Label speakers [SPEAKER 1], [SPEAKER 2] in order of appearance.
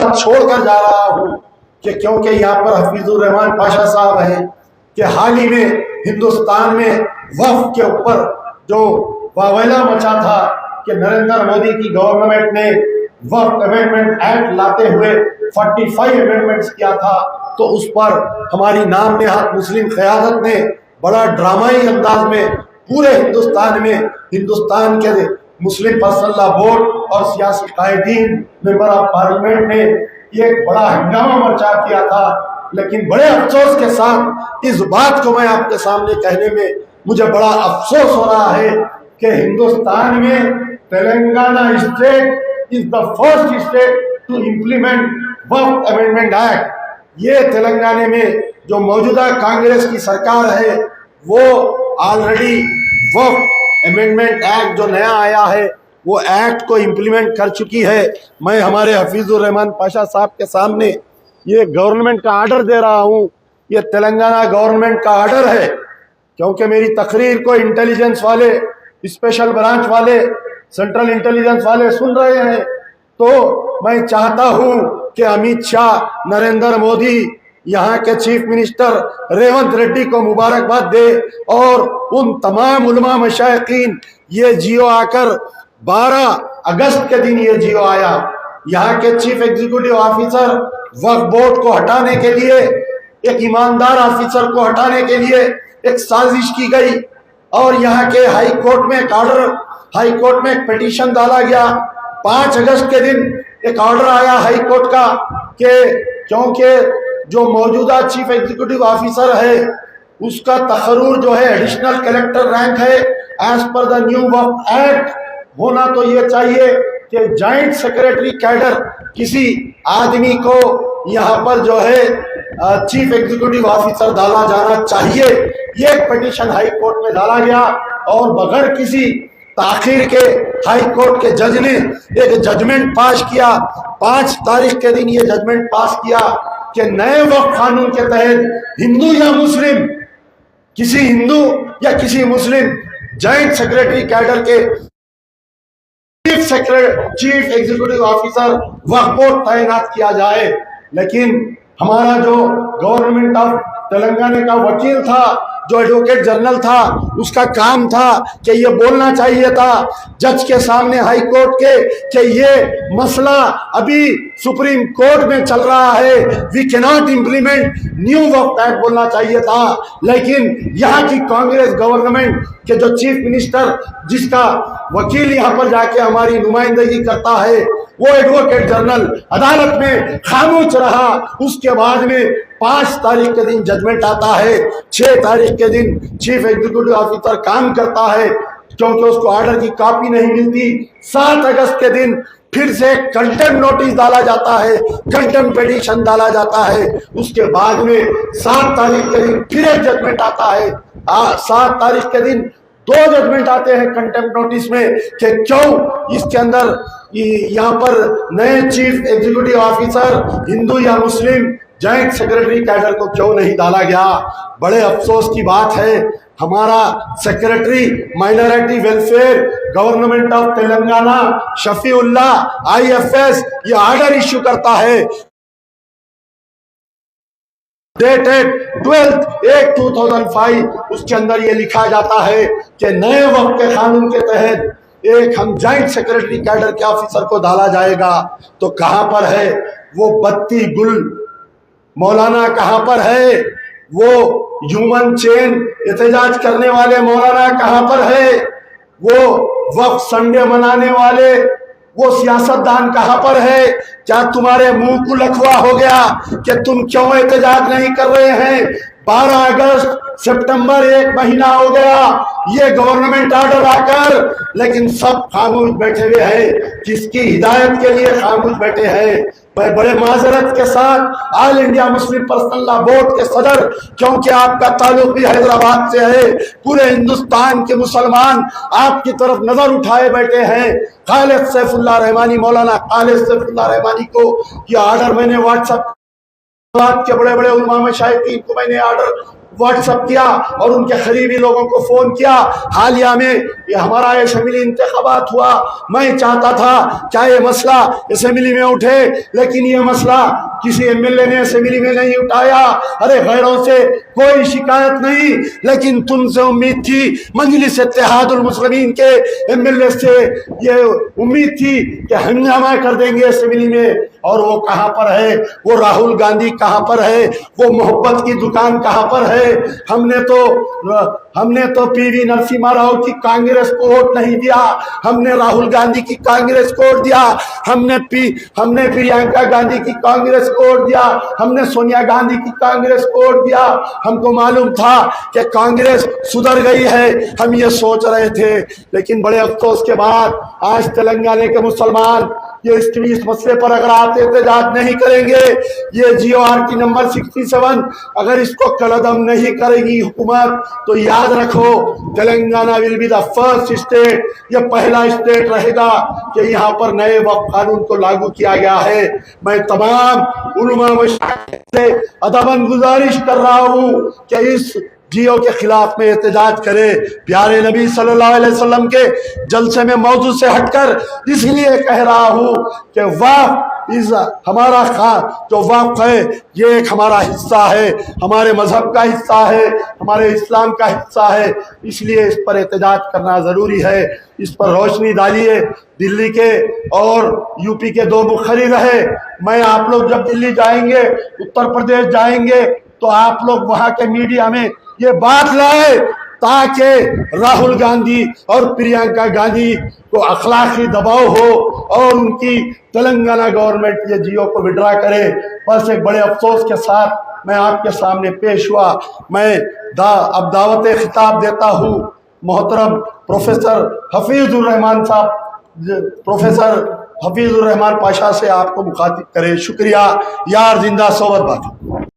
[SPEAKER 1] बात छोड़कर जा रहा हूँ कि क्योंकि यहाँ पर हफीजुर रहमान पाशा साहब हैं कि हाल ही में हिंदुस्तान में वक्फ के ऊपर जो वावैला मचा था कि नरेंद्र मोदी की गवर्नमेंट ने वक्फ अमेंडमेंट एक्ट लाते हुए 45 अमेंडमेंट्स किया था, तो उस पर हमारी नाम नेहात मुस्लिम क़यादत ने बड़ा ड्रामाई अंदाज में पूरे हिंदुस्तान में हिंदुस्तान के मुस्लिम पर्सनल लॉ बोर्ड और सियासी कायदीन मेंबर ऑफ पार्लियामेंट ने एक बड़ा हंगामा मचा किया था। लेकिन बड़े अफसोस के साथ इस बात को मैं आपके सामने कहने में मुझे बड़ा अफसोस हो रहा है कि हिंदुस्तान में Telangana state is the first state to implement Waqf amendment act. ये तेलंगाना में जो मौजूदा कांग्रेस की सरकार है वो ऑलरेडी वक्फ अमेंडमेंट एक्ट जो नया आया है वो एक्ट को इम्प्लीमेंट कर चुकी है। मैं हमारे हफीजुर रहमान पाशा साहब के सामने ये गवर्नमेंट का आर्डर दे रहा हूँ, ये तेलंगाना गवर्नमेंट का आर्डर है, क्योंकि मेरी तकरीर को इंटेलिजेंस वाले, स्पेशल ब्रांच वाले, सेंट्रल इंटेलिजेंस वाले सुन रहे हैं, तो मैं चाहता हूँ कि अमित शाह, नरेंद्र मोदी, यहाँ के चीफ मिनिस्टर रेवंत रेड्डी को मुबारकबाद दे और उन तमाम उलमा मशाइखीन, ये जियो आकर 12 अगस्त के दिन ये जियो आया, यहाँ के चीफ एग्जीक्यूटिव ऑफिसर वक्फ बोर्ड को हटाने के लिए, एक ईमानदार ऑफिसर को हटाने के लिए एक साजिश की गई और यहाँ के हाई कोर्ट में एक ऑर्डर, हाई कोर्ट में एक पिटीशन डाला गया। 5 अगस्त के दिन एक ऑर्डर आया हाई कोर्ट का कि क्योंकि जो मौजूदा चीफ एग्जीक्यूटिव ऑफिसर है उसका तकर्रुर जो है एडिशनल कलेक्टर रैंक है, as per the new Waqf act होना तो ये चाहिए कि जॉइंट सेक्रेटरी कैडर किसी आदमी को यहाँ पर जो है चीफ एग्जीक्यूटिव ऑफिसर डाला जाना चाहिए। ये एक पिटीशन हाई कोर्ट में डाला गया और बगैर किसी ताखिर के हाई कोर्ट के जज ने एक जजमेंट पास किया। 5 तारीख के दिन ये जजमेंट पास किया कि नए वक्फ कानून के तहत हिंदू या मुस्लिम, किसी हिंदू या किसी मुस्लिम जॉइंट सेक्रेटरी कैडर के चीफ एग्जीक्यूटिव ऑफिसर वक्फ बोर्ड तैनात किया जाए। लेकिन हमारा जो गवर्नमेंट ऑफ तेलंगाना का वकील था, जो एडवोकेट जनरल था, उसका काम था कि ये बोलना चाहिए था जज के सामने हाई कोर्ट के कि ये मसला अभी सुप्रीम कोर्ट में चल रहा है, we can not implement new Waqf act बोलना चाहिए था। लेकिन यहाँ की कांग्रेस गवर्नमेंट के जो चीफ मिनिस्टर, जिसका वकील यहाँ पर जाके हमारी नुमाइंदगी करता है, वो एडवोकेट जनरल अदालत में खामोश रहा। उसके बाद में 5 तारीख के दिन जजमेंट आता है, 6 तारीख के दिन चीफ एग्जीक्यूटिव ऑफिसर काम करता है क्योंकि उसको ऑर्डर की कॉपी नहीं मिलती। 7 अगस्त के दिन फिर से कंटेम्प्ट नोटिस डाला जाता है, कंटेम्प्ट पिटीशन डाला जाता है। उसके बाद में 7 तारीख के दिन फिर एक जजमेंट आता है। 7 तारीख के दिन 2 जजमेंट आते हैं कंटेम्प्ट नोटिस में कि क्यों इसके अंदर यहाँ पर नए चीफ एग्जीक्यूटिव ऑफिसर हिंदू या मुस्लिम जॉइंट सेक्रेटरी कैडर को क्यों नहीं डाला गया। बड़े अफसोस की बात है, हमारा secretary minority welfare government of Telangana Shafiullah IFS ये ऑर्डर इश्यू करता है डेटेड 12/8/2005। उसके अंदर ये लिखा जाता है कि नए वक्फ के कानून के तहत एक हम जॉइंट सेक्रेटरी कैडर के ऑफिसर को डाला जाएगा। तो कहां पर है वो बत्ती गुल मौलाना, कहां पर है वो ह्यूमन चेन एहतजाज करने वाले मौलाना, कहां पर है वो वक्फ संडे मनाने वाले वो सियासतदान, कहां पर है? क्या तुम्हारे मुंह को लखवा हो गया कि तुम क्यों एहतजाज नहीं कर रहे हैं? 12 अगस्त सितंबर 1 महीना हो गया ये गवर्नमेंट ऑर्डर आकर, लेकिन सब खामोश बैठे हुए हैं। किसकी हिदायत के लिए खामोश बैठे हैं? मैं बड़े माजरत के साथ all India Muslim personal law board के सदर, क्योंकि आपका ताल्लुक भी हैदराबाद से है, पूरे हिंदुस्तान के मुसलमान आपकी तरफ नजर उठाए बैठे हैं। खालिद सैफुल्लाह रहमानी, मौलाना खालिद सैफुल्लाह रहमानी को यह ऑर्डर मैंने व्हाट्सएप के बड़े बड़े उलमा मशाइखीन को मैंने ऑर्डर व्हाट्सअप किया और उनके करीबी लोगों को फ़ोन किया। हालिया में ये हमारा असेंबली इंतखाबात हुआ, मैं चाहता था क्या ये मसला असेंबली में उठे, लेकिन ये मसला किसी एमएलए ने असेंबली में नहीं उठाया। अरे गैरों से कोई शिकायत नहीं, लेकिन तुमसे उम्मीद थी, मजलिस इत्तेहादुल मुस्लिमीन के एमएलए से ये उम्मीद थी कि हंगामा कर देंगे असेंबली में। और वो कहाँ पर है, वो राहुल गांधी कहाँ पर है, वो मोहब्बत की दुकान कहाँ पर है। हमने तो पीवी नरसिम्हा राव की कांग्रेस को वोट नहीं दिया, हमने राहुल गांधी की कांग्रेस को वोट दिया, हमने प्रियंका गांधी की कांग्रेस को वोट दिया, हमने सोनिया गांधी की कांग्रेस को वोट दिया। हमको मालूम था कि कांग्रेस सुधर गई है, हम ये सोच रहे थे। लेकिन बड़े अफसोस के बाद आज तेलंगाना के मुसलमान ये इस मसले पर अगर आप एहतजाज नहीं करेंगे, ये GORT नंबर 67 अगर इसको कलअदम नहीं करेगी हुकूमत, तो याद रखो Telangana will be the first state, ये पहला स्टेट रहेगा कि यहाँ पर नए वक्फ कानून को लागू किया गया है। मैं तमाम उलमा से अदबन गुजारिश कर रहा हूँ कि इस जियो के खिलाफ में एहतजाज करे। प्यारे नबी सल्लल्लाहु अलैहि वसल्लम के जलसे में मौजू से हटकर इसलिए कह रहा हूँ कि वक्फ इस हमारा जो वक्फ है ये एक हमारा हिस्सा है, हमारे मजहब का हिस्सा है, हमारे इस्लाम का हिस्सा है, इसलिए इस पर एहतजाज करना ज़रूरी है। इस पर रोशनी डालिए। दिल्ली के और यूपी के दो मुखर्री रहे। मैं आप लोग जब दिल्ली जाएंगे, उत्तर प्रदेश जाएंगे, तो आप लोग वहाँ के मीडिया में ये बात लाए ताकि राहुल गांधी और प्रियंका गांधी को अखलाकी दबाव हो और उनकी तेलंगाना गवर्नमेंट ये जियो को विड्रा करे। बस एक बड़े अफसोस के साथ मैं आपके सामने पेश हुआ। मैं अब दावत खिताब देता हूँ मोहतरम प्रोफेसर हफीजुर रहमान साहब, प्रोफेसर हफीजुर रहमान पाशा से आपको मुखातिब करे। शुक्रिया। यार जिंदा सोबत बात।